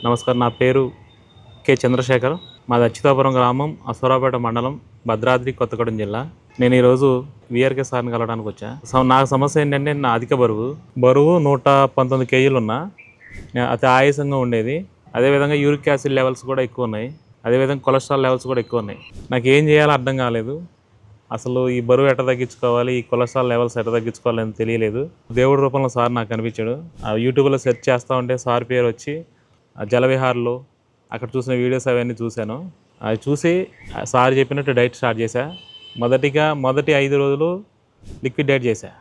నమస్కారం. నా పేరు కె చంద్రశేఖర్. మాది అచ్యుతాపురం గ్రామం, అసూరాపేట మండలం, భద్రాద్రి కొత్తగూడెం జిల్లా. నేను ఈరోజు విఆర్కే సార్ని కలవడానికి వచ్చా. నాకు సమస్య ఏంటంటే, నా అధిక బరువు 119 కేజీలు ఉన్నా. అతి ఆయాసంగా ఉండేది. అదేవిధంగా యూరిక్ యాసిడ్ లెవెల్స్ కూడా ఎక్కువ ఉన్నాయి. అదేవిధంగా కొలెస్ట్రాల్ లెవెల్స్ కూడా ఎక్కువ ఉన్నాయి. నాకు ఏం చేయాలో అర్థం కాలేదు. అసలు ఈ బరువు ఎట్ట తగ్గించుకోవాలి, ఈ కొలెస్ట్రాల్ లెవెల్స్ ఎట్ట తగ్గించుకోవాలని తెలియలేదు. దేవుడి రూపంలో సార్ నాకు కనిపించాడు. యూట్యూబ్లో సెర్చ్ చేస్తూ ఉంటే సార్ పేరు వచ్చి జలవిహార్లో అక్కడ చూసిన వీడియోస్ అవన్నీ చూశాను. అవి చూసి సార్ చెప్పినట్టు డైట్ స్టార్ట్ చేశా. మొదటి 5 రోజులు లిక్విడ్ డైట్ చేశా.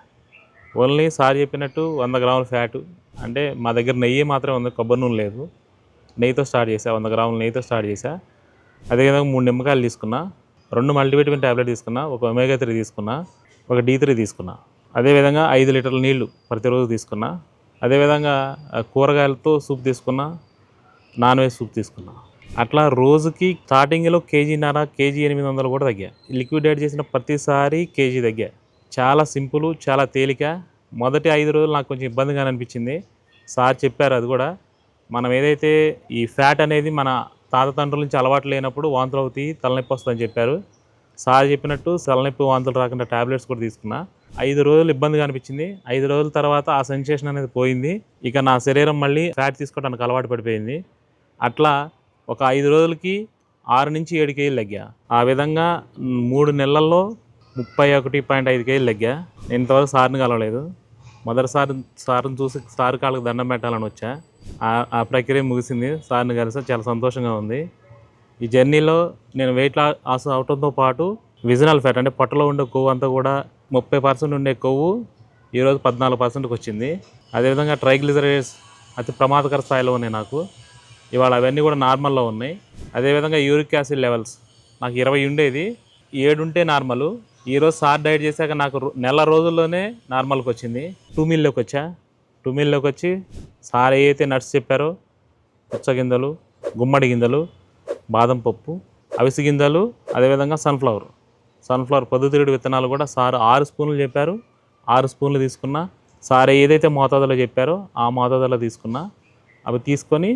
ఓన్లీ సార్ చెప్పినట్టు 100 గ్రాముల ఫ్యాటు, అంటే మా దగ్గర నెయ్యి మాత్రమే ఉంది, కొబ్బరి నూనె లేదు. నెయ్యితో స్టార్ట్ చేశా. 100 గ్రాముల నెయ్యితో స్టార్ట్ చేశా. అదేవిధంగా 3 నిమ్మకాయలు తీసుకున్నా, 2 మల్టీవిటమిన్ ట్యాబ్లెట్ తీసుకున్నా, ఒక ఒమేగా 3 తీసుకున్నా, ఒక D3 తీసుకున్నా. అదేవిధంగా 5 లీటర్ల నీళ్లు ప్రతిరోజు తీసుకున్నా. అదేవిధంగా కూరగాయలతో సూప్ తీసుకున్నా, నాన్ వెజ్ సూప్ తీసుకున్నా. అట్లా రోజుకి స్టార్టింగ్లో 1.5 కేజీ 800 కూడా తగ్గా. లిక్విడ్ డైట్ చేసిన ప్రతిసారి కేజీ తగ్గా. చాలా సింపుల్, చాలా తేలిక. మొదటి 5 రోజులు నాకు కొంచెం ఇబ్బందిగా అనిపించింది. సార్ చెప్పారు అది కూడా, మనం ఏదైతే ఈ ఫ్యాట్ అనేది మన తాత తండ్రుల నుంచి అలవాటు లేనప్పుడు వాంతులు అవుతాయి, తలనొప్పి వస్తుందని చెప్పారు. సార్ చెప్పినట్టు తలనొప్పి వాంతులు రాకుండా ట్యాబ్లెట్స్ కూడా తీసుకున్నా. 5 రోజులు ఇబ్బందిగా అనిపించింది. 5 రోజుల తర్వాత ఆ సెన్సేషన్ అనేది పోయింది. ఇక నా శరీరం మళ్ళీ ఫ్యాట్ తీసుకోవడానికి అలవాటు పడిపోయింది. అట్లా ఒక 5 రోజులకి 6 నుంచి 7 కేజీలు తగ్గా. ఆ విధంగా 3 నెలల్లో 31.5 కేజీలు తగ్గా. నేను ఇంతవరకు సార్ని కలవలేదు. సార్ని చూసి సార్ కాళ్ళకి దండం పెట్టాలని వచ్చా. ఆ ప్రక్రియ ముగిసింది. సార్ని కలిసి చాలా సంతోషంగా ఉంది. ఈ జర్నీలో నేను వెయిట్ లాస్ అవడంతో పాటు విజనల్ ఫ్యాట్, అంటే పొట్టలో ఉండే కొవ్వు అంతా కూడా 30% ఉండే కొవ్వు ఈరోజు 14%కి వచ్చింది. అదేవిధంగా ట్రైగ్లిజరైడ్స్ అతి ప్రమాదకర స్థాయిలో ఉన్నాయి నాకు. ఇవాళ అవన్నీ కూడా నార్మల్లో ఉన్నాయి. అదేవిధంగా యూరిక్ యాసిడ్ లెవెల్స్ నాకు 20 ఉండేది, 7 ఉంటే నార్మల్. ఈరోజు సార్ డైట్ చేశాక నాకు నెల రోజుల్లోనే నార్మల్కి వచ్చింది. 2 మీల్లోకి వచ్చా. 2 మీల్లోకి వచ్చి సార్ ఏదైతే నట్స్ చెప్పారో, పుచ్చగింజలు, గుమ్మడి గింజలు, బాదం పప్పు, అవిసె గింజలు, అదేవిధంగా సన్ఫ్లవర్ పొద్దుతిరుగుడు విత్తనాలు కూడా సార్ 6 స్పూన్లు చెప్పారు. 6 స్పూన్లు తీసుకున్నా. సార్ ఏదైతే మోతాదులో చెప్పారో ఆ మోతాదులో తీసుకున్నా. అవి తీసుకొని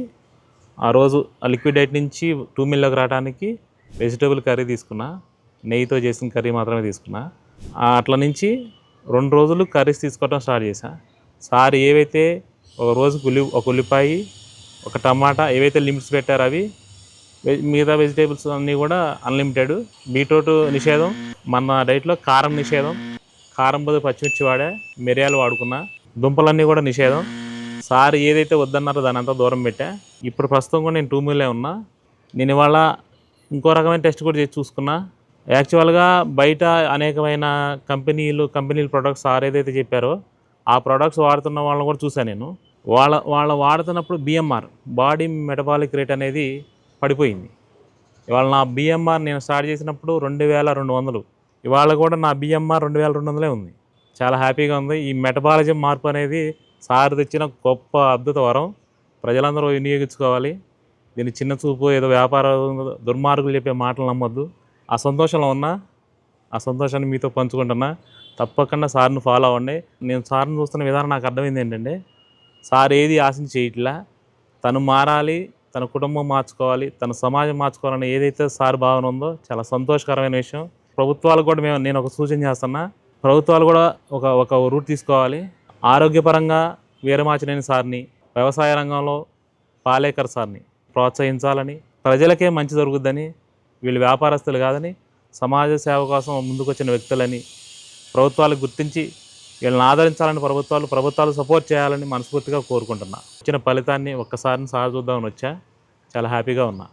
ఆ రోజు ఆ లిక్విడ్ డైట్ నుంచి 2 మీల్లోకి రావడానికి వెజిటేబుల్ కర్రీ తీసుకున్నా. నెయ్యితో చేసిన కర్రీ మాత్రమే తీసుకున్నా. అట్లా నుంచి 2 రోజులు కర్రీస్ తీసుకోవడం స్టార్ట్ చేశా. సార్ ఏవైతే ఒక రోజుకు ఒక ఉల్లిపాయ, ఒక టమాటా ఏవైతే లిమిట్స్ పెట్టారో అవి, మిగతా వెజిటేబుల్స్ అన్నీ కూడా అన్లిమిటెడ్. బీట్రూట్ నిషేధం. మన డైట్లో కారం నిషేధం. కారం బదులు పచ్చిమిర్చి వాడా, మిరియాలు వాడుకున్నా. దుంపలన్నీ కూడా నిషేధం. సార్ ఏదైతే వద్దన్నారో దాని అంతా దూరం పెట్టా. ఇప్పుడు ప్రస్తుతం కూడా నేను 2 మీల్లో ఉన్నా. నేను ఇవాళ ఇంకో రకమైన టెస్ట్ కూడా చేసి చూసుకున్నా. యాక్చువల్గా బయట అనేకమైన కంపెనీల ప్రొడక్ట్స్ సార్ ఏదైతే చెప్పారో ఆ ప్రొడక్ట్స్ వాడుతున్న వాళ్ళని కూడా చూశాను నేను. వాళ్ళ వాడుతున్నప్పుడు BMR, బాడీ మెటబాలిక్ రేట్ అనేది పడిపోయింది. ఇవాళ నా BMR నేను స్టార్ట్ చేసినప్పుడు 2200. ఇవాళ కూడా నా BMR 2200 ఉంది. చాలా హ్యాపీగా ఉంది. ఈ మెటబాలిజం మార్పు అనేది సార్ తెచ్చిన గొప్ప అద్భుత వరం. ప్రజలందరూ వినియోగించుకోవాలి. దీన్ని చిన్న చూపు, ఏదో వ్యాపార దుర్మార్గులు చెప్పే మాటలు నమ్మొద్దు. ఆ సంతోషంలో ఉన్నా. ఆ సంతోషాన్ని మీతో పంచుకుంటున్నా. తప్పకుండా సార్ని ఫాలో అవ్వండి. నేను సార్ని చూస్తున్న విధానం నాకు అర్థమైంది ఏంటంటే, సార్ ఏది ఆశించి చేయట్లా. తను మారాలి, తన కుటుంబం మార్చుకోవాలి, తన సమాజం మార్చుకోవాలని ఏదైతే సార్ భావన ఉందో చాలా సంతోషకరమైన విషయం. ప్రభుత్వాలకు కూడా నేను ఒక సూచన చేస్తున్నా. ప్రభుత్వాలు కూడా ఒక రూట్ తీసుకోవాలి. ఆరోగ్యపరంగా వీరమాచినేని సార్ని, వ్యవసాయ రంగంలో పాలేకర్ సార్ని ప్రోత్సహించాలని, ప్రజలకే మంచి జరుగుద్దని, వీళ్ళు వ్యాపారస్తులు కాదని, సమాజ సేవ కోసం ముందుకొచ్చిన వ్యక్తులని ప్రభుత్వాలు గుర్తించి వీళ్ళని ఆదరించాలని ప్రభుత్వాలు సపోర్ట్ చేయాలని మనస్ఫూర్తిగా కోరుకుంటున్నా. వచ్చిన ఫలితాన్ని ఒక్కసారిని సార్ చూద్దామని వచ్చా. చాలా హ్యాపీగా ఉన్నా.